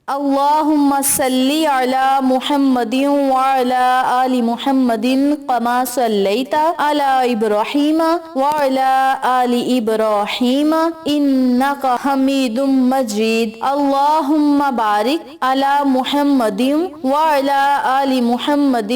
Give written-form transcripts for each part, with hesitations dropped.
اللہم صلی علی محمد وعلی آل محمد کما صلیت علی ابراہیم وعلی آل ابراہیم انک حمید مجید اللہم بارک علی محمد وعلی آل محمد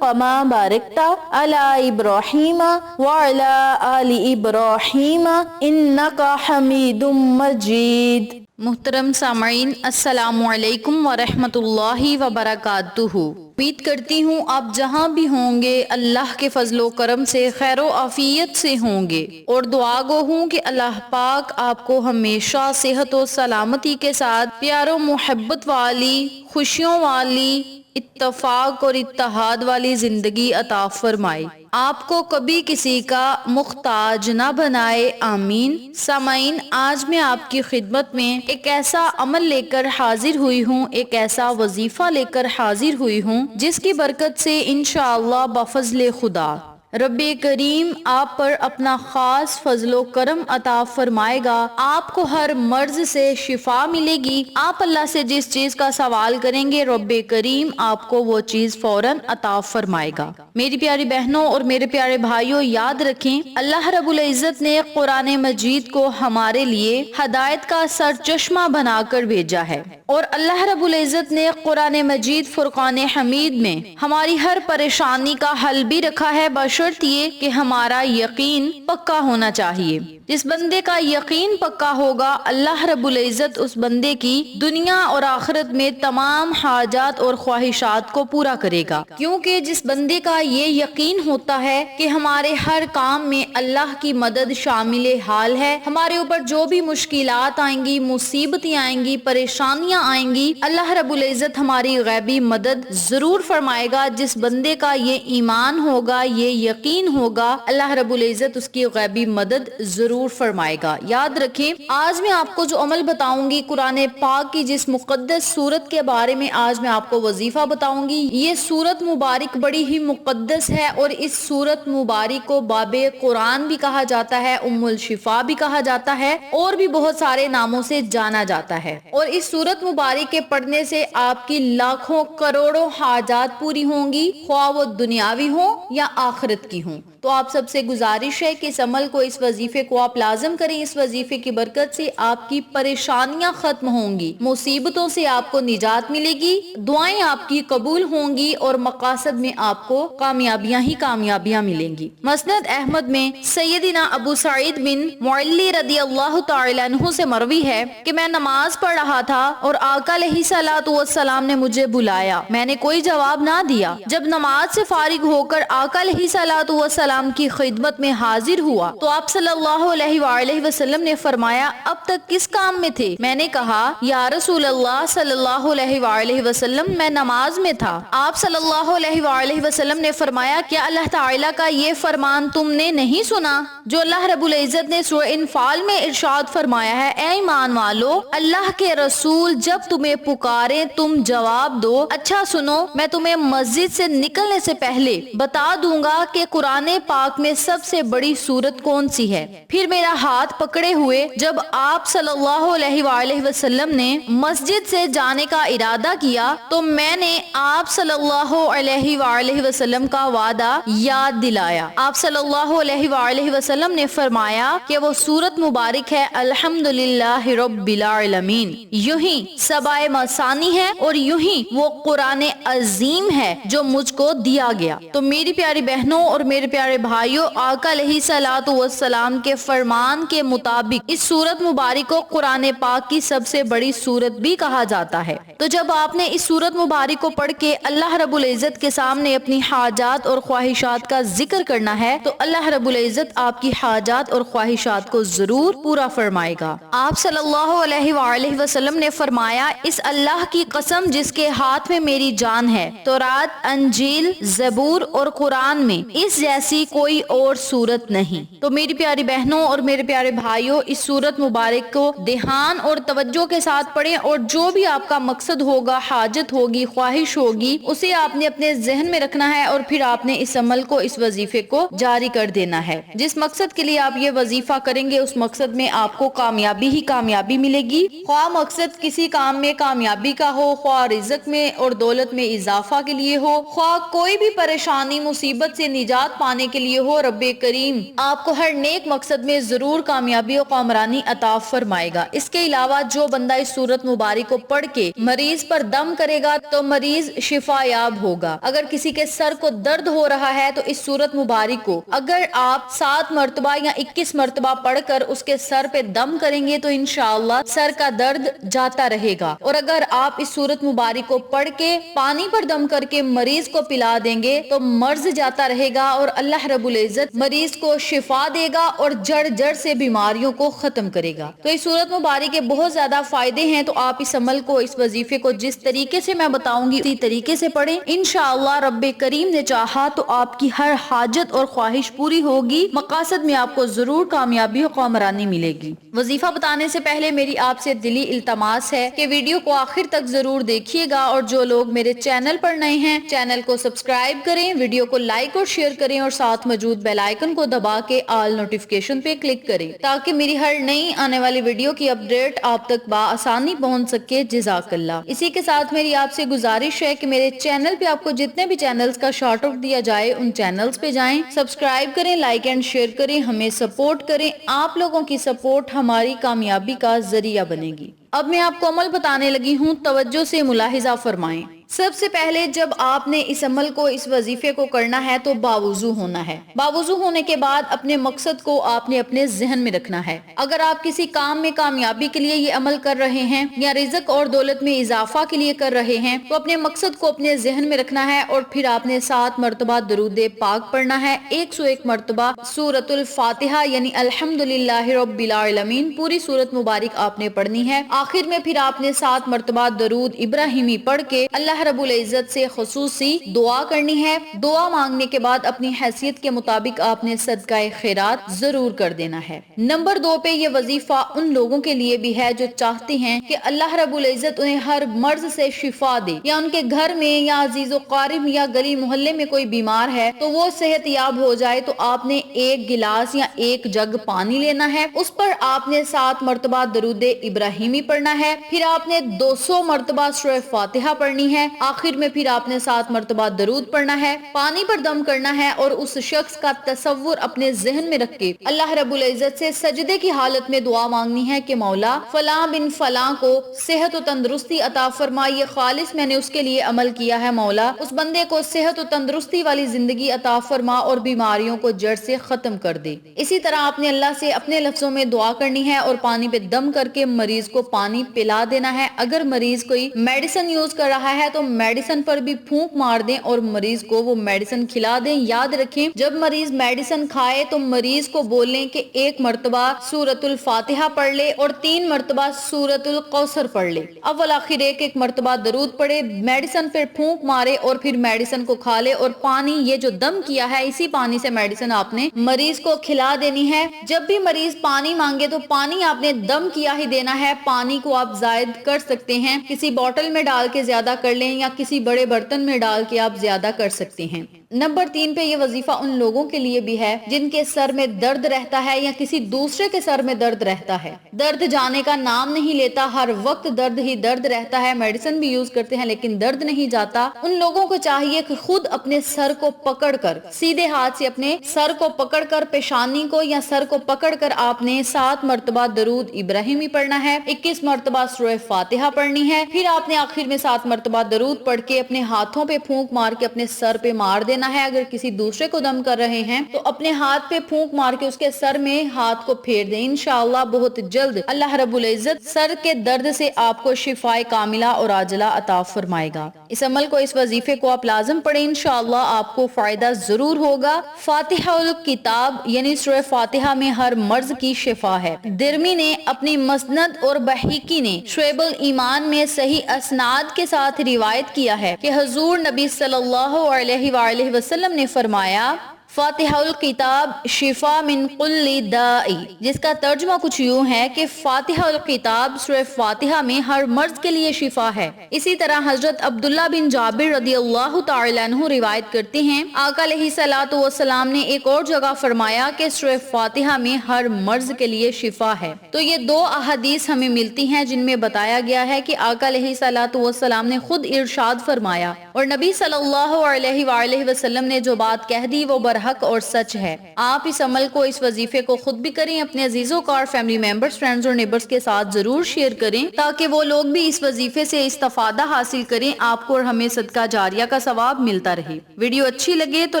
کما بارکت علی ابراہیم وعلی آل ابراہیم انک حمید مجید۔ محترم سامعین، السلام علیکم ورحمۃ اللہ وبرکاتہ۔ امید کرتی ہوں آپ جہاں بھی ہوں گے اللہ کے فضل و کرم سے خیر و عافیت سے ہوں گے، اور دعا گو ہوں کہ اللہ پاک آپ کو ہمیشہ صحت و سلامتی کے ساتھ پیار و محبت والی، خوشیوں والی، اتفاق اور اتحاد والی زندگی عطا فرمائے، آپ کو کبھی کسی کا محتاج نہ بنائے، آمین۔ سامعین، آج میں آپ کی خدمت میں ایک ایسا عمل لے کر حاضر ہوئی ہوں، ایک ایسا وظیفہ لے کر حاضر ہوئی ہوں جس کی برکت سے انشاءاللہ بفضل خدا رب کریم آپ پر اپنا خاص فضل و کرم عطا فرمائے گا، آپ کو ہر مرض سے شفا ملے گی، آپ اللہ سے جس چیز کا سوال کریں گے رب کریم آپ کو وہ چیز فوراً عطا فرمائے گا۔ میری پیاری بہنوں اور میرے پیارے بھائیوں، یاد رکھیں اللہ رب العزت نے قرآن مجید کو ہمارے لیے ہدایت کا سرچشمہ بنا کر بھیجا ہے، اور اللہ رب العزت نے قرآن مجید فرقان حمید میں ہماری ہر پریشانی کا حل بھی رکھا ہے، بشرط یہ کہ ہمارا یقین پکا ہونا چاہیے۔ جس بندے کا یقین پکا ہوگا اللہ رب العزت اس بندے کی دنیا اور آخرت میں تمام حاجات اور خواہشات کو پورا کرے گا، کیونکہ جس بندے کا یہ یقین ہوتا ہے کہ ہمارے ہر کام میں اللہ کی مدد شامل حال ہے، ہمارے اوپر جو بھی مشکلات آئیں گی، مصیبتیں آئیں گی، پریشانیاں آئیں گی، اللہ رب العزت ہماری غیبی مدد ضرور فرمائے گا۔ جس بندے کا یہ ایمان ہوگا، یہ یقین ہوگا، اللہ رب العزت اس کی غیبی مدد ضرور فرمائے گا۔ یاد رکھیں، آج میں آپ کو جو عمل بتاؤں گی قرآن پاک کی جس مقدس سورت کے بارے میں آج میں آپ کو وظیفہ بتاؤں گی، یہ سورت مبارک بڑی ہی مقدس ہے، اور اس سورت مبارک کو باب قرآن بھی کہا جاتا ہے، ام الشفا بھی کہا جاتا ہے، اور بھی بہت سارے ناموں سے جانا جاتا ہے، اور اس سورت مبارک کے پڑھنے سے آپ کی لاکھوں کروڑوں حاجات پوری ہوں گی، خواہ وہ دنیاوی ہوں یا آخرت کی ہوں۔ تو آپ سب سے گزارش ہے کہ اس عمل کو، اس وظیفے کو آپ لازم کریں، اس وظیفے کی برکت سے آپ کی پریشانیاں ختم ہوں گی، مصیبتوں سے آپ کو نجات ملے گی، دعائیں آپ کی قبول ہوں گی، اور مقاصد میں آپ کو کامیابیاں ہی کامیابیاں ملیں گی۔ مسند احمد میں سیدنا ابو سعید بن معلی رضی اللہ تعالی عنہ سے مروی ہے کہ میں نماز پڑھ رہا تھا اور آقا علیہ الصلوۃ والسلام نے مجھے بلایا، میں نے کوئی جواب نہ دیا۔ جب نماز سے فارغ ہو کر آقا علیہ الصلوۃ والسلام کی خدمت میں حاضر ہوا تو آپ صلی اللہ علیہ وآلہ وسلم نے فرمایا، اب تک کس کام میں تھے؟ میں نے کہا، یا رسول اللہ صلی اللہ علیہ وآلہ وسلم، میں نماز میں تھا۔ آپ صلی اللہ علیہ وآلہ وسلم نے فرمایا، کیا اللہ تعالیٰ کا یہ فرمان تم نے نہیں سنا جو اللہ رب العزت نے سورہ انفال میں ارشاد فرمایا ہے، اے ایمان والو، اللہ کے رسول جب تمہیں پکارے تم جواب دو۔ اچھا سنو، میں تمہیں مسجد سے نکلنے سے پہلے بتا دوں گا کہ قرآن پاک میں سب سے بڑی سورت کون سی ہے۔ پھر میرا ہاتھ پکڑے ہوئے جب آپ صلی اللہ علیہ وآلہ وسلم نے مسجد سے جانے کا ارادہ کیا تو میں نے آپ صلی اللہ علیہ وآلہ وسلم کا وعدہ یاد دلایا۔ آپ صلی اللہ علیہ وآلہ وسلم نے فرمایا کہ وہ سورت مبارک ہے الحمدللہ رب العالمین، یوں ہی سبع مثانی ہے، اور یوں ہی وہ قرآن عظیم ہے جو مجھ کو دیا گیا۔ تو میری پیاری بہنوں اور میرے پیارے بھائیوں، آقا علیہ الصلوۃ والسلام کے فرمان کے مطابق اس سورت مبارک کو قرآن پاک کی سب سے بڑی سورت بھی کہا جاتا ہے۔ تو جب آپ نے اس سورت مبارک کو پڑھ کے اللہ رب العزت کے سامنے اپنی حاجات اور خواہشات کا ذکر کرنا ہے تو اللہ رب العزت آپ کی حاجات اور خواہشات کو ضرور پورا فرمائے گا۔ آپ صلی اللہ علیہ وآلہ وسلم نے فرمایا، اس اللہ کی قسم جس کے ہاتھ میں میری جان ہے، تورات، انجیل، زبور اور قرآن میں اس جیسی کوئی اور صورت نہیں۔ تو میری پیاری بہنوں اور میرے پیارے بھائیوں، اس صورت مبارک کو دھیان اور توجہ کے ساتھ پڑھیں، اور جو بھی آپ کا مقصد ہوگا، حاجت ہوگی، خواہش ہوگی، اسے آپ نے اپنے ذہن میں رکھنا ہے، اور پھر آپ نے اس عمل کو، اس وظیفے کو جاری کر دینا ہے۔ جس مقصد کے لیے آپ یہ وظیفہ کریں گے، اس مقصد میں آپ کو کامیابی ہی کامیابی ملے گی۔ خواہ مقصد کسی کام میں کامیابی کا ہو، خواہ رزق میں اور دولت میں اضافہ کے لیے ہو، خواہ کوئی بھی پریشانی مصیبت سے نجات پانے کے لیے ہو، رب کریم آپ کو ہر نیک مقصد میں ضرور کامیابی اور کامرانی عطا فرمائے گا۔ اس کے علاوہ جو بندہ اس سورت مبارک کو پڑھ کے مریض پر دم کرے گا تو مریض شفا یاب ہوگا۔ اگر کسی کے سر کو درد ہو رہا ہے تو اس سورت مبارک کو اگر آپ 7 مرتبہ یا 21 مرتبہ پڑھ کر اس کے سر پہ دم کریں گے تو انشاءاللہ سر کا درد جاتا رہے گا۔ اور اگر آپ اس سورت مبارک کو پڑھ کے پانی پر دم کر کے مریض کو پلا دیں گے تو مرض جاتا رہے گا، اور اللہ رب العزت مریض کو شفا دے گا اور جڑ جڑ سے بیماریوں کو ختم کرے گا۔ تو اس سورت مبارک کے بہت زیادہ فائدے ہیں، تو آپ اس عمل کو، اس وظیفے کو جس طریقے سے میں بتاؤں گی اسی طریقے سے پڑھیں۔ انشاءاللہ رب کریم نے چاہا تو آپ کی ہر حاجت اور خواہش پوری ہوگی، مقاصد میں آپ کو ضرور کامیابی اور کامرانی ملے گی۔ وظیفہ بتانے سے پہلے میری آپ سے دلی التماس ہے کہ ویڈیو کو آخر تک ضرور دیکھیے گا، اور جو لوگ میرے چینل پر نئے ہیں چینل کو سبسکرائب کریں، ویڈیو کو لائک اور شیئر کریں، اور ساتھ موجود بیل آئیکن کو دبا کے آل نوٹیفیکیشن پہ کلک کریں تاکہ میری ہر نئی آنے والی ویڈیو کی اپڈیٹ آپ تک بآسانی پہنچ سکے۔ جزاک اللہ۔ اسی کے ساتھ میری آپ سے گزارش ہے کہ میرے چینل پہ آپ کو جتنے بھی چینلز کا شارٹ آؤٹ دیا جائے ان چینلز پہ جائیں، سبسکرائب کریں، لائک اینڈ شیئر کریں، ہمیں سپورٹ کریں۔ آپ لوگوں کی سپورٹ ہماری کامیابی کا ذریعہ بنے گی۔ اب میں آپ کو عمل بتانے لگی ہوں، توجہ سے ملاحظہ فرمائیں۔ سب سے پہلے جب آپ نے اس عمل کو، اس وظیفے کو کرنا ہے تو باوضو ہونا ہے۔ باوضو ہونے کے بعد اپنے مقصد کو آپ نے اپنے ذہن میں رکھنا ہے۔ اگر آپ کسی کام میں کامیابی کے لیے یہ عمل کر رہے ہیں یا رزق اور دولت میں اضافہ کے لیے کر رہے ہیں تو اپنے مقصد کو اپنے ذہن میں رکھنا ہے، اور پھر آپ نے 7 مرتبہ درود پاک پڑھنا ہے، 101 مرتبہ سورۃ الفاتحہ یعنی الحمدللہ رب العالمین پوری سورت مبارک آپ نے پڑھنی ہے۔ آخر میں پھر آپ نے 7 مرتبہ درود ابراہیمی پڑھ کے اللہ رب العزت سے خصوصی دعا کرنی ہے۔ دعا مانگنے کے بعد اپنی حیثیت کے مطابق آپ نے صدقہ خیرات ضرور کر دینا ہے۔ نمبر 2 پہ یہ وظیفہ ان لوگوں کے لیے بھی ہے جو چاہتے ہیں کہ اللہ رب العزت انہیں ہر مرض سے شفا دے، یا ان کے گھر میں یا عزیز و قارب یا گلی محلے میں کوئی بیمار ہے تو وہ صحت یاب ہو جائے، تو آپ نے 1 گلاس یا 1 جگ پانی لینا ہے، اس پر آپ نے 7 مرتبہ درود ابراہیمی پڑھنا ہے، پھر آپ نے 200 مرتبہ سورہ فاتحہ پڑھنی ہے، آخر میں پھر آپ نے 7 مرتبہ درود پڑھنا ہے، پانی پر دم کرنا ہے، اور اس شخص کا تصور اپنے ذہن میں رکھ کے اللہ رب العزت سے سجدے کی حالت میں دعا مانگنی ہے کہ مولا فلاں بن فلاں کو صحت و تندرستی عطا فرما، یہ خالص میں نے اس کے لیے عمل کیا ہے، مولا اس بندے کو صحت و تندرستی والی زندگی عطا فرما اور بیماریوں کو جڑ سے ختم کر دے۔ اسی طرح آپ نے اللہ سے اپنے لفظوں میں دعا کرنی ہے اور پانی پہ دم کر کے مریض کو پانی پلا دینا ہے۔ اگر مریض کوئی میڈیسن یوز کر رہا ہے تو میڈیسن پر بھی پھونک مار دیں اور مریض کو وہ میڈیسن کھلا دیں۔ یاد رکھیں جب مریض میڈیسن کھائے تو مریض کو بولیں کہ 1 مرتبہ سورۃ الفاتحہ پڑھ لے اور 3 مرتبہ سورۃ الکوثر پڑھ لے، اول آخر 1 مرتبہ درود پڑھے، میڈیسن پہ پھونک مارے اور پھر میڈیسن کو کھا لے، اور پانی یہ جو دم کیا ہے اسی پانی سے میڈیسن آپ نے مریض کو کھلا دینی ہے۔ جب بھی مریض پانی مانگے تو پانی آپ نے دم کیا ہی دینا ہے، پانی کو آپ زائد کر سکتے ہیں، کسی بوتل میں ڈال کے زیادہ کر لیں یا کسی بڑے برتن میں ڈال کے آپ زیادہ کر سکتے ہیں۔ نمبر 3 پہ یہ وظیفہ ان لوگوں کے لیے بھی ہے جن کے سر میں درد رہتا ہے یا کسی دوسرے کے سر میں درد رہتا ہے، درد جانے کا نام نہیں لیتا، ہر وقت درد ہی درد رہتا ہے، میڈیسن بھی یوز کرتے ہیں لیکن درد نہیں جاتا۔ ان لوگوں کو چاہیے کہ خود اپنے سر کو پکڑ کر، سیدھے ہاتھ سے اپنے سر کو پکڑ کر، پیشانی کو یا سر کو پکڑ کر آپ نے 7 مرتبہ درود ابراہیمی پڑھنا ہے، 21 مرتبہ سورہ فاتحہ پڑھنی ہے، پھر آپ نے آخر میں 7 مرتبہ درود پڑھ کے اپنے ہاتھوں پہ پھونک مار کے اپنے سر پہ مار دینا ہے۔ اگر کسی دوسرے کو دم کر رہے ہیں تو اپنے ہاتھ پہ پھونک مار کے اس کے سر میں ہاتھ کو پھیر دیں، انشاءاللہ بہت جلد اللہ رب العزت سر کے درد سے آپ کو شفائے کاملہ اور عاجلہ عطا فرمائے گا۔ اس عمل کو، اس وظیفے کو آپ لازم پڑھیں، انشاءاللہ آپ کو فائدہ ضرور ہوگا۔ فاتحہ الکتاب یعنی سورہ فاتحہ میں ہر مرض کی شفا ہے۔ درمی نے اپنی مسند اور بحیقی نے شعب الایمان میں صحیح اسناد کے ساتھ روایت کیا ہے کہ حضور نبی صلی اللہ علیہ وآلہ وسلم نے فرمایا فاتحہ الکتاب شفا من کل داء، جس کا ترجمہ کچھ یوں ہے کہ فاتحہ الکتاب سورہ فاتحہ میں ہر مرض کے لیے شفا ہے۔ اسی طرح حضرت عبداللہ بن جابر رضی اللہ تعالی عنہ روایت کرتے ہیں، آقا علیہ الصلوۃ والسلام نے ایک اور جگہ فرمایا کہ سورہ فاتحہ میں ہر مرض کے لیے شفا ہے۔ تو یہ دو احادیث ہمیں ملتی ہیں جن میں بتایا گیا ہے کہ آقا علیہ الصلوۃ والسلام نے خود ارشاد فرمایا، اور نبی صلی اللہ علیہ وآلہ وسلم نے جو بات کہہ دی وہ برحق اور سچ ہے۔ آپ اس عمل کو، اس وظیفے کو خود بھی کریں، اپنے عزیزوں کا اور فیملی ممبرز، فرینڈز اور نیبرز کے ساتھ ضرور شیئر کریں تاکہ وہ لوگ بھی اس وظیفے سے استفادہ حاصل کریں، آپ کو اور ہمیں صدقہ جاریہ کا ثواب ملتا رہے۔ ویڈیو اچھی لگے تو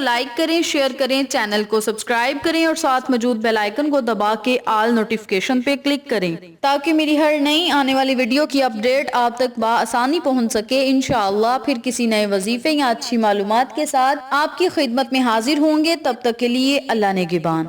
لائک کریں، شیئر کریں، چینل کو سبسکرائب کریں اور ساتھ موجود بیل آئیکن کو دبا کے آل نوٹیفیکیشن پہ کلک کریں تاکہ میری ہر نئی آنے والی ویڈیو کی اپڈیٹ آپ تک بآسانی پہنچ سکے۔ انشاءاللہ پھر کسی نئے وظیفے یا اچھی معلومات کے ساتھ آپ کی خدمت میں حاضر ہوں گے۔ تب تک کے لیے اللہ نگہبان۔